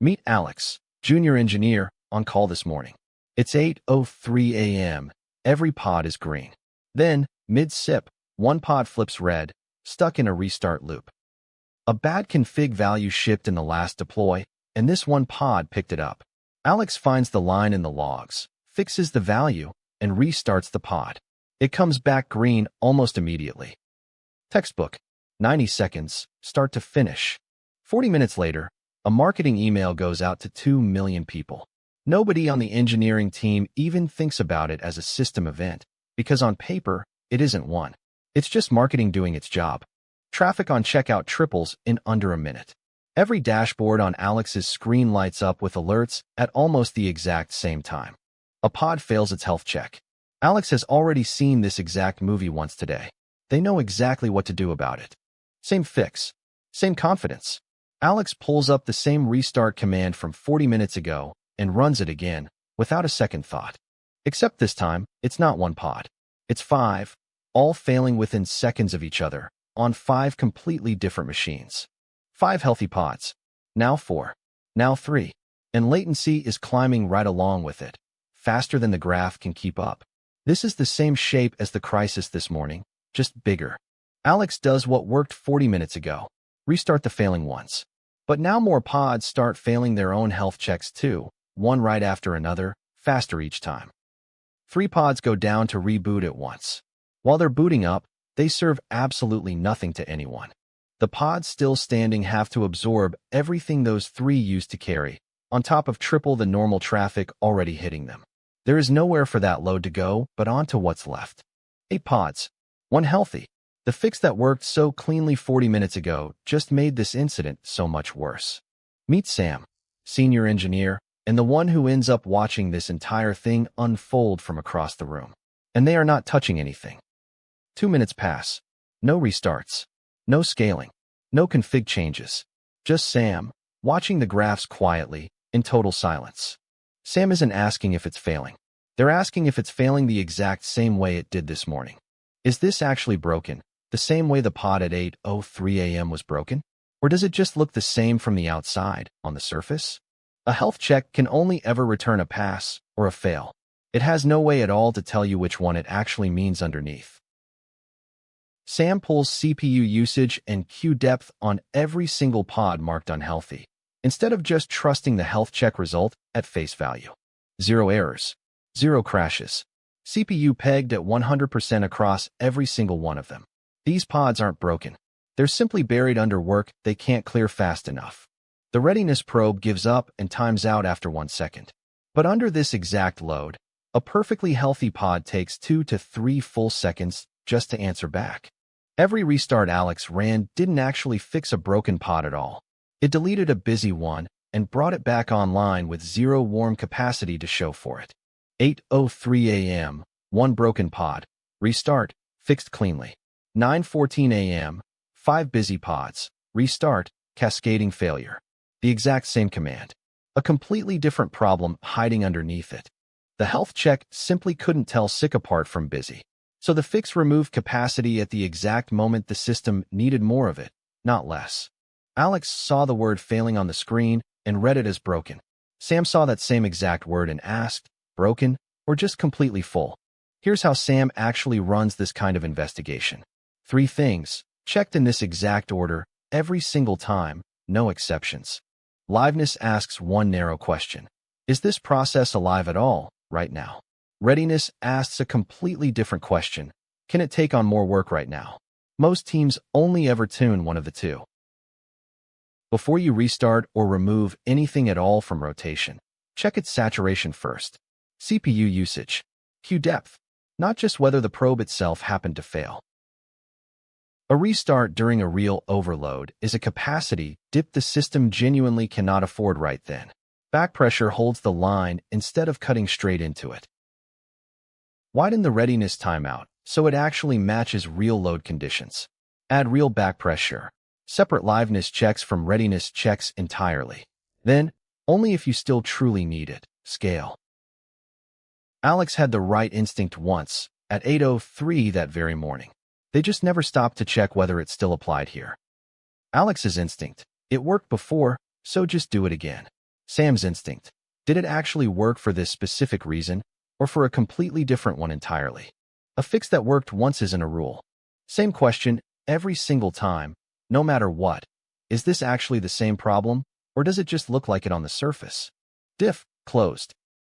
Meet Alex, junior engineer, on call this morning. It's 8:03 a.m. Every pod is green. Then, mid-sip, one pod flips red, stuck in a restart loop. A bad config value shipped in the last deploy, and this one pod picked it up. Alex finds the line in the logs, fixes the value, and restarts the pod. It comes back green almost immediately. Textbook. 90 seconds, start to finish. 40 minutes later, a marketing email goes out to 2 million people. Nobody on the engineering team even thinks about it as a system event, because on paper, it isn't one. It's just marketing doing its job. Traffic on checkout triples in under a minute. Every dashboard on Alex's screen lights up with alerts at almost the exact same time. A pod fails its health check. Alex has already seen this exact movie once today. They know exactly what to do about it. Same fix. Same confidence. Alex pulls up the same restart command from 40 minutes ago and runs it again, without a second thought. Except this time, it's not one pod. It's 5, all failing within seconds of each other, on 5 completely different machines. 5 healthy pods. Now 4. Now 3. And latency is climbing right along with it, faster than the graph can keep up. This is the same shape as the crisis this morning, just bigger. Alex does what worked 40 minutes ago. Restart the failing ones. But now more pods start failing their own health checks too, one right after another, faster each time. 3 pods go down to reboot at once. While they're booting up, they serve absolutely nothing to anyone. The pods still standing have to absorb everything those 3 used to carry, on top of triple the normal traffic already hitting them. There is nowhere for that load to go but onto what's left. 8 pods. 1 healthy. The fix that worked so cleanly 40 minutes ago just made this incident so much worse. Meet Sam, senior engineer, and the one who ends up watching this entire thing unfold from across the room. And they are not touching anything. 2 minutes pass. No restarts. No scaling. No config changes. Just Sam, watching the graphs quietly, in total silence. Sam isn't asking if it's failing. They're asking if it's failing the exact same way it did this morning. Is this actually broken, the same way the pod at 8:03 a.m. was broken? Or does it just look the same from the outside, on the surface? A health check can only ever return a pass or a fail. It has no way at all to tell you which one it actually means underneath. Sam pulls CPU usage and queue depth on every single pod marked unhealthy, instead of just trusting the health check result at face value. 0 errors. 0 crashes. CPU pegged at 100% across every single one of them. These pods aren't broken. They're simply buried under work they can't clear fast enough. The readiness probe gives up and times out after 1 second. But under this exact load, a perfectly healthy pod takes 2 to 3 full seconds just to answer back. Every restart Alex ran didn't actually fix a broken pod at all. It deleted a busy one and brought it back online with 0 warm capacity to show for it. 8:03 a.m., 1 broken pod. Restart, fixed cleanly. 9:14 a.m., 5 busy pods. Restart, cascading failure. The exact same command. A completely different problem hiding underneath it. The health check simply couldn't tell sick apart from busy. So the fix removed capacity at the exact moment the system needed more of it, not less. Alex saw the word failing on the screen and read it as broken. Sam saw that same exact word and asked, broken, or just completely full? Here's how Sam actually runs this kind of investigation. 3 things, checked in this exact order, every single time, no exceptions. Liveness asks one narrow question. Is this process alive at all, right now? Readiness asks a completely different question. Can it take on more work right now? Most teams only ever tune one of the two. Before you restart or remove anything at all from rotation, check its saturation first. CPU usage. Queue depth. Not just whether the probe itself happened to fail. A restart during a real overload is a capacity dip the system genuinely cannot afford right then. Back pressure holds the line instead of cutting straight into it. Widen the readiness timeout so it actually matches real load conditions. Add real back pressure. Separate liveness checks from readiness checks entirely. Then, only if you still truly need it, scale. Alex had the right instinct once, at 8:03 that very morning. They just never stopped to check whether it still applied here. Alex's instinct. It worked before, so just do it again. Sam's instinct. Did it actually work for this specific reason, or for a completely different one entirely? A fix that worked once isn't a rule. Same question every single time, no matter what. Is this actually the same problem, or does it just look like it on the surface? Diff closed.